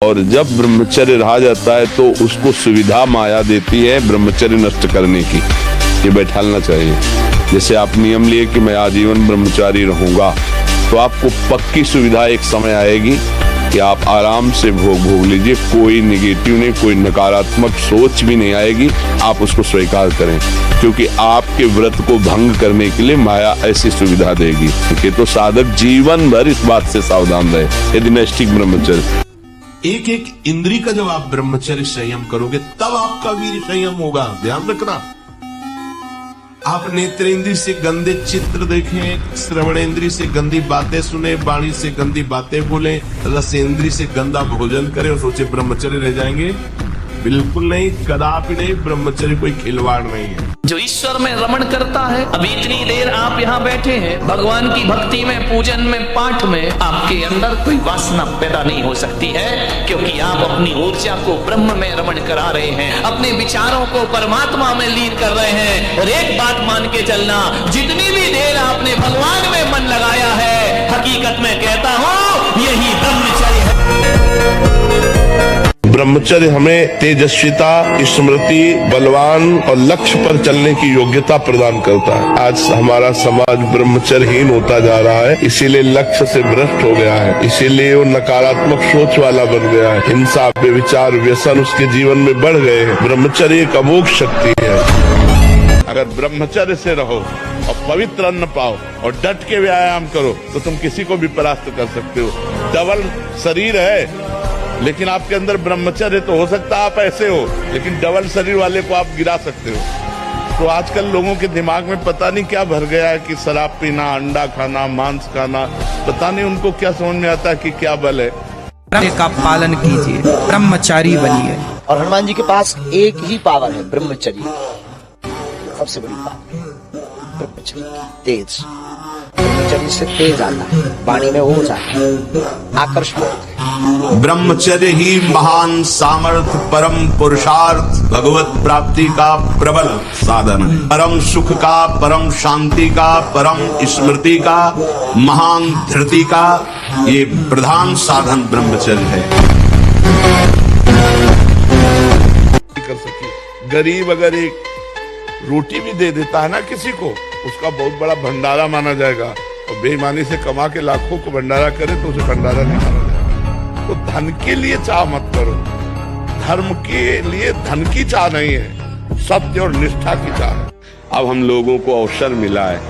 और जब ब्रह्मचर्य रहा जाता है तो उसको सुविधा माया देती है ब्रह्मचर्य नष्ट करने की। ये बैठालना चाहिए। जैसे आप नियम लिए कि मैं आजीवन ब्रह्मचारी रहूंगा, तो आपको पक्की सुविधा एक समय आएगी कि आप आराम से भोग लीजिए, कोई निगेटिव नहीं, कोई नकारात्मक सोच भी नहीं आएगी। आप उसको स्वीकार करें, क्योंकि आपके व्रत को भंग करने के लिए माया ऐसी सुविधा देगी। कि तो साधक जीवन भर इस बात से सावधान रहे यदि नैष्ठिक ब्रह्मचर्य। एक एक इंद्री का जब आप ब्रह्मचर्य संयम करोगे तब आपका वीर संयम होगा। ध्यान रखना, आप नेत्रेंद्री से गंदे चित्र देखें, श्रवणेंद्री से गंदी बातें सुने, वाणी से गंदी बातें बोले, रसेंद्री से गंदा भोजन करें और सोचे ब्रह्मचर्य रह जाएंगे। बिल्कुल नहीं, कदापि नहीं। ब्रह्मचर्य कोई खिलवाड़ नहीं है। जो ईश्वर में रमण करता है, अभी इतनी देर आप यहाँ बैठे हैं, भगवान की भक्ति में, पूजन में, पाठ में, आपके अंदर कोई वासना पैदा नहीं हो सकती है, क्योंकि आप अपनी ऊर्जा को ब्रह्म में रमण करा रहे हैं, अपने विचारों को परमात्मा में लीन कर रहे हैं। और एक बात मान के चलना, जितनी भी देर आपने भगवान में मन लगाया है, हकीकत में कहता हूँ यही ब्रह्मचर्य है। ब्रह्मचर्य हमें तेजस्विता, स्मृति, बलवान और लक्ष्य पर चलने की योग्यता प्रदान करता है। आज हमारा समाज ब्रह्मचर्यहीन होता जा रहा है, इसीलिए लक्ष्य से भ्रष्ट हो गया है, इसीलिए वो नकारात्मक सोच वाला बन गया है। हिंसा, व्यभिचार, व्यसन उसके जीवन में बढ़ गए हैं। ब्रह्मचर्य एक अमोघ शक्ति है। अगर ब्रह्मचर्य से रहो और पवित्र अन्न पाओ और डट के व्यायाम करो तो तुम किसी को भी परास्त कर सकते हो। डबल शरीर है, लेकिन आपके अंदर ब्रह्मचर्य तो हो सकता है आप ऐसे हो, लेकिन डबल शरीर वाले को आप गिरा सकते हो। तो आजकल लोगों के दिमाग में पता नहीं क्या भर गया है कि शराब पीना, अंडा खाना, मांस खाना, पता नहीं उनको क्या समझ में आता है कि क्या बल है। ब्रह्म का पालन कीजिए, ब्रह्मचारी बनिए। और हनुमान जी के पास एक ही पावर है, ब्रह्मचर्य। सबसे बड़ी पावर ब्रह्मचर्य, तेज। ब्रह्मचर्य से तेज आता है, वाणी में ओज आता है, आकर्षण होता है। ब्रह्मचर्य ही महान सामर्थ्य, परम पुरुषार्थ, भगवत प्राप्ति का प्रबल साधन, परम सुख का, परम शांति का, परम स्मृति का, महान धृति का ये प्रधान साधन ब्रह्मचर्य है। कर सके गरीब अगर एक रोटी भी दे देता है ना किसी को, उसका बहुत बड़ा भंडारा माना जाएगा। और बेईमानी से कमा के लाखों को भंडारा करे तो उसे भंडारा नहीं माना जाएगा। तो धन के लिए चाह मत करो, धर्म के लिए धन की चाह नहीं है, सत्य और निष्ठा की चाह है। अब हम लोगों को अवसर मिला है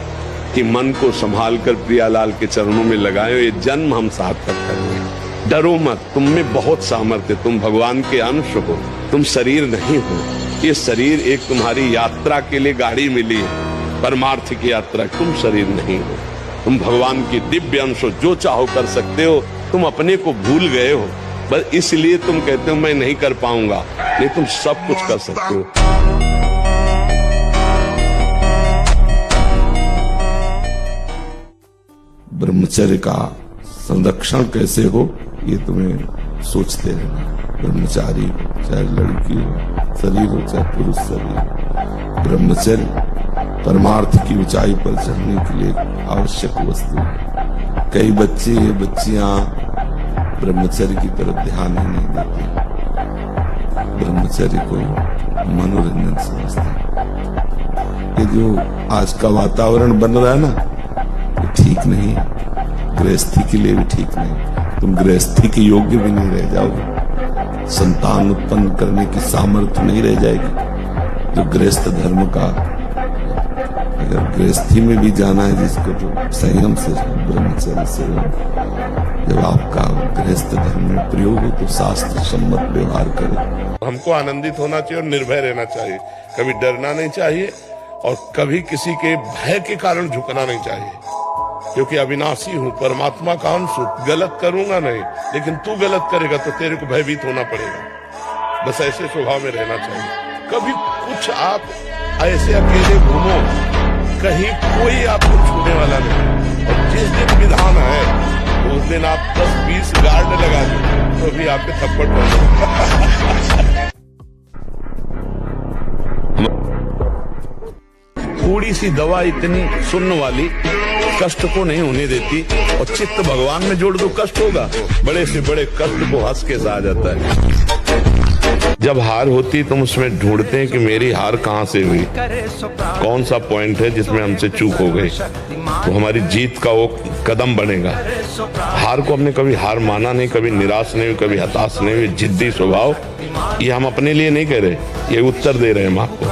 कि मन को संभाल कर प्रियालाल के चरणों में लगाएं। ये जन्म हम सार्थक करेंगे। डरो मत, तुम में बहुत सामर्थ्य, तुम भगवान के अंश हो, तुम शरीर नहीं हो। ये शरीर एक तुम्हारी यात्रा के लिए गाड़ी मिली है, परमार्थ की यात्रा। तुम शरीर नहीं हो, तुम भगवान की दिव्य अंश हो, जो चाहो कर सकते हो। तुम अपने को भूल गए हो, बस इसलिए तुम कहते हो मैं नहीं कर पाऊंगा, नहीं तुम सब कुछ कर सकते हो। ब्रह्मचर्य का संरक्षण कैसे हो ये तुम्हें सोचते रहना। ब्रह्मचारी चाहे लड़की हो, शरीर हो चाहे पुरुष शरीर, ब्रह्मचर्य परमार्थ की ऊंचाई पर चढ़ने के लिए आवश्यक वस्तु है। कई बच्चे ये बच्चियां ब्रह्मचर्य की तरफ ध्यान ही नहीं देते, ब्रह्मचर्य को मनोरंजन समझते हैं। ये जो आज का वातावरण बन रहा है ना, ये ठीक नहीं है, गृहस्थी के लिए भी ठीक नहीं। तुम गृहस्थी के योग्य भी नहीं रह जाओगे, संतान उत्पन्न करने की सामर्थ्य नहीं रह जाएगी। जो गृहस्थ धर्म का, अगर गृहस्थी में भी जाना है जिसको, तो संयम से, ब्रह्मचर्य से। जब आपका गृहस्थ धर्म में प्रयोग हो तो शास्त्र सम्मत व्यवहार करें। हमको आनंदित होना चाहिए और निर्भय रहना चाहिए, कभी डरना नहीं चाहिए और कभी किसी के भय के कारण झुकना नहीं चाहिए, क्योंकि अविनाशी हूँ, परमात्मा का अंश हूँ, गलत करूंगा नहीं, लेकिन तू गलत करेगा तो तेरे को भयभीत होना पड़ेगा। बस ऐसे स्वभाव में रहना चाहिए। कभी कुछ आप ऐसे अकेले घूमो, कहीं कोई आपको छूने वाला नहीं, और जिस दिन विधान है उस दिन आप 10-20 गार्ड लगा दो तो भी आपके थप्पड़ पड़। थोड़ी सी दवा इतनी सुन्न वाली कष्ट को नहीं होने देती, और चित्त भगवान में जोड़ दो कष्ट होगा, बड़े से बड़े कष्ट को हंस के सहा जाता है। जब हार होती तुम उसमें ढूंढते हैं कि मेरी हार कहाँ से हुई, कौन सा पॉइंट है जिसमें हमसे चूक हो गई, तो हमारी जीत का वो कदम बनेगा। हार को हमने कभी हार माना नहीं, कभी निराश नहीं हुई, कभी हताश नहीं हुई। जिद्दी स्वभाव, ये हम अपने लिए नहीं कह रहे, ये उत्तर दे रहे हैं हम आपको।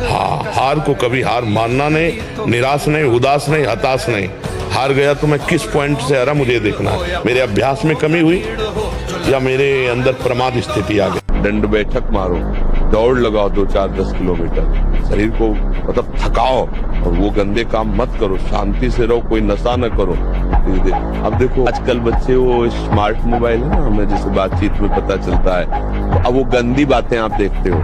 हाँ, हार को कभी हार मानना नहीं, निराश नहीं, उदास नहीं, हताश नहीं। हार गया तो मैं किस पॉइंट से हारा, मुझे देखना है। मेरे अभ्यास में कमी हुई या मेरे अंदर प्रमाद स्थिति आ गई। दंड बैठक मारो, दौड़ लगाओ 2-4-10 किलोमीटर, शरीर को मतलब थकाओ, और वो गंदे काम मत करो, शांति से रहो, कोई नशा न करो। अब देखो आजकल बच्चे वो स्मार्ट मोबाइल है ना, हमें जैसे बातचीत में पता चलता है, तो अब वो गंदी बातें आप देखते हो,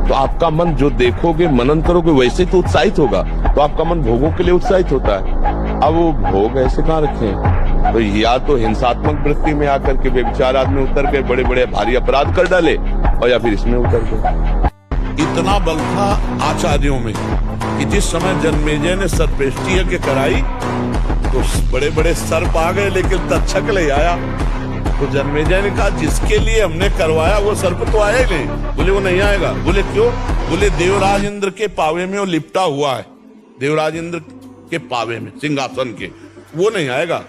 तो आपका मन जो देखोगे, मनन करोगे, वैसे तो उत्साहित होगा, तो आपका मन भोगों के लिए उत्साहित होता है। अब वो भोग ऐसे कहाँ रखे हैं, तो या तो हिंसात्मक वृत्ति में आकर के व्यभिचार आदमी उतर गए, बड़े बड़े भारी अपराध कर डाले, और या फिर इसमें उतर गए। इतना बल था आचार्यों में कि जिस समय जन्मेजय ने सर्पेष्टि यज्ञ कराई तो बड़े बड़े सर्प आ गए, लेकिन तक्षक ले आया। तो जन्मेजय ने कहा जिसके लिए हमने करवाया वो सर्प तो आया ही नहीं। बोले वो नहीं आएगा। बोले क्यों? बोले देवराज इंद्र के पावे में वो लिपटा हुआ है, देवराज इंद्र के पावे में, सिंहासन के, वो नहीं आएगा।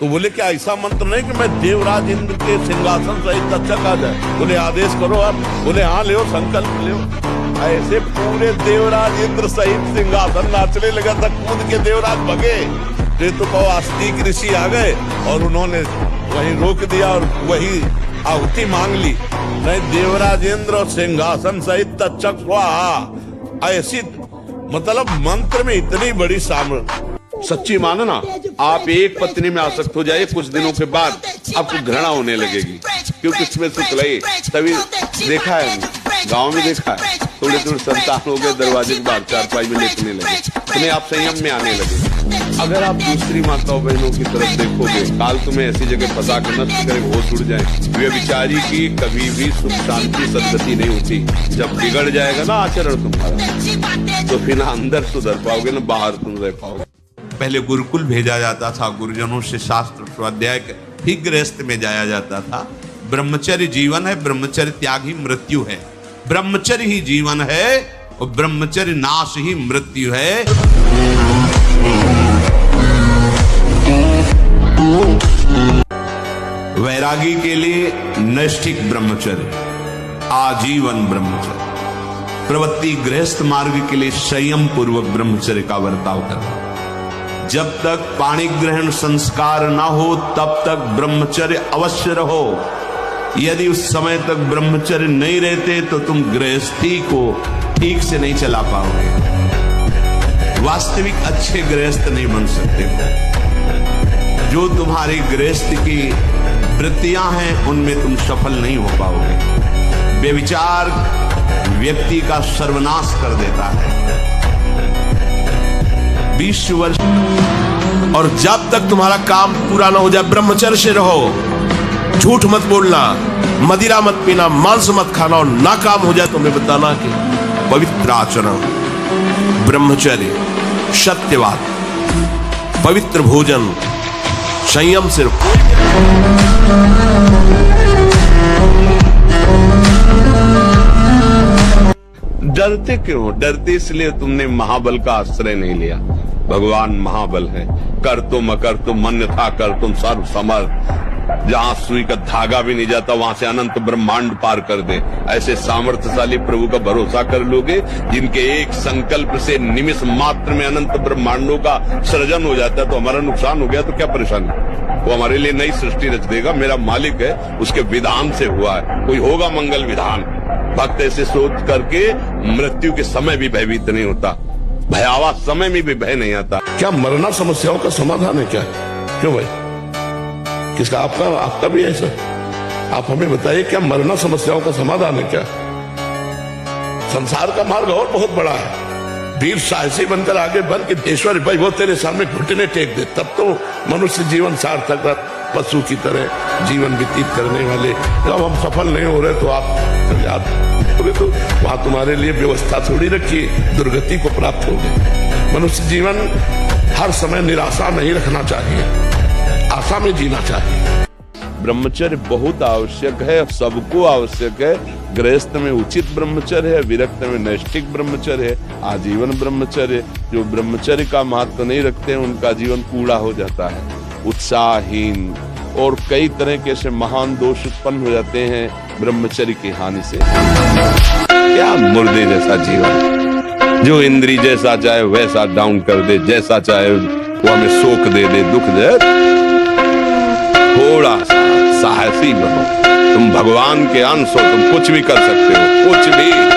तो बोले क्या ऐसा मंत्र नहीं कि मैं देवराज इंद्र के सिंहासन सहित तक्षक आ जाए? बोले आदेश करो आप। बोले हाँ ले, संकल्प ले। ऐसे पूरे देवराज इंद्र सहित सिंहासन नाचने लगा था, कूद के देवराज भगे। तो कहो आस्तिक ऋषि आ गए और उन्होंने वहीं रोक दिया और वही आहुति मांग ली। नहीं, देवराज इंद्र और सिंहासन सहित तक्षक स्वाहा। ऐसी मतलब मंत्र में इतनी बड़ी सामर्थ्य। सच्ची मानना, आप एक पत्नी में आसक्त हो जाए, कुछ दिनों के बाद आपको घृणा होने लगेगी, क्योंकि उसमें सुतलाई। तभी देखा है, गांव में देखा है, थोड़े थोड़े संतान हो गए, दरवाजे के बाहर चारपाई में लेटने लगे, अपने आप संयम में आने लगे। अगर आप दूसरी माताओं बहनों की तरफ देखोगे, काल तुम्हें ऐसी जगह फंसा कर नष्ट करे, होश उड़ जाए। व्यभिचारी की कभी भी सुख शांति सद्गति नहीं होती। जब बिगड़ जाएगा ना आचरण तुम्हारा, तो फिर ना अंदर सुधर पाओगे ना बाहर तुम रह पाओगे। पहले गुरुकुल भेजा जाता था, गुरुजनों से शास्त्र स्वाध्याय, फिर गृहस्थ में जाया जाता था। ब्रह्मचर्य जीवन है, ब्रह्मचर्य त्याग ही मृत्यु है। ब्रह्मचर्य ही जीवन है और ब्रह्मचर्य नाश ही मृत्यु है। वैरागी के लिए नैष्ठिक ब्रह्मचर्य, आजीवन ब्रह्मचर्य। प्रवृत्ति गृहस्थ मार्ग के लिए संयम पूर्वक ब्रह्मचर्य का बर्ताव करना। जब तक पाणी ग्रहण संस्कार ना हो तब तक ब्रह्मचर्य अवश्य रहो। यदि उस समय तक ब्रह्मचर्य नहीं रहते तो तुम गृहस्थी को ठीक से नहीं चला पाओगे, वास्तविक अच्छे गृहस्थ नहीं बन सकते हो। जो तुम्हारी गृहस्थ की वृत्तियां हैं उनमें तुम सफल नहीं हो पाओगे। व्यभिचार व्यक्ति का सर्वनाश कर देता है। 20 वर्ष और जब तक तुम्हारा काम पूरा ना हो जाए ब्रह्मचर्य से रहो। झूठ मत बोलना, मदिरा मत पीना, मांस मत खाना, और ना काम हो जाए तो मैं बताना कि पवित्र आचरण, ब्रह्मचर्य, सत्यवाद, पवित्र भोजन, संयम से रखो। डरते क्यों? डरते इसलिए तुमने महाबल का आश्रय नहीं लिया। भगवान महाबल है। कर तुम अकर तुम मन्यथा कर तुम सर्व समर्थ। जहां सुई का धागा भी नहीं जाता वहां से अनंत ब्रह्मांड पार कर दे। ऐसे सामर्थ्यशाली प्रभु का भरोसा कर लोगे, जिनके एक संकल्प से निमिष मात्र में अनंत ब्रह्मांडों का सृजन हो जाता है। तो हमारा नुकसान हो गया तो क्या परेशानी? वो हमारे लिए नई सृष्टि रच देगा। मेरा मालिक है, उसके विधान से हुआ है। कोई होगा मंगल विधान। भक्त ऐसे सोच करके मृत्यु के समय भी भयभीत नहीं होता, भयावह समय में भी भय नहीं आता। क्या मरना समस्याओं का समाधान है क्या? क्यों भाई? किसका? आपका भी ऐसा? आप हमें बताइए, क्या मरना समस्याओं का समाधान है क्या? संसार का मार्ग और बहुत बड़ा है। वीर साहसी बनकर आगे बढ़ के ईश्वर भाई वो तेरे सामने घुटने टेक दे, तब तो मनुष्य जीवन सार्थक। पशु की तरह जीवन व्यतीत करने वाले जब हम सफल नहीं हो रहे तो आप याद तो वहां तुम्हारे लिए व्यवस्था थोड़ी रखी, दुर्गति को प्राप्त हो गए। मनुष्य जीवन हर समय निराशा नहीं रखना चाहिए, आशा में जीना चाहिए। ब्रह्मचर्य बहुत आवश्यक है, सबको आवश्यक है। गृहस्थ में उचित ब्रह्मचर्य है, विरक्त में नैष्ठिक ब्रह्मचर्य है, आजीवन ब्रह्मचर्य। जो ब्रह्मचर्य का महत्व नहीं रखते हैं उनका जीवन कूड़ा हो जाता है, उत्साहहीन, और कई तरह के ऐसे महान दोष उत्पन्न हो जाते हैं ब्रह्मचर्य की हानि से। क्या मुर्दे जैसा जीवन, जो इंद्री जैसा चाहे वैसा डाउन कर दे, जैसा चाहे वो हमें शोक दे दे, दुख दे। थोड़ा सा साहसी बनो, तुम भगवान के अंश हो, तुम कुछ भी कर सकते हो, कुछ भी।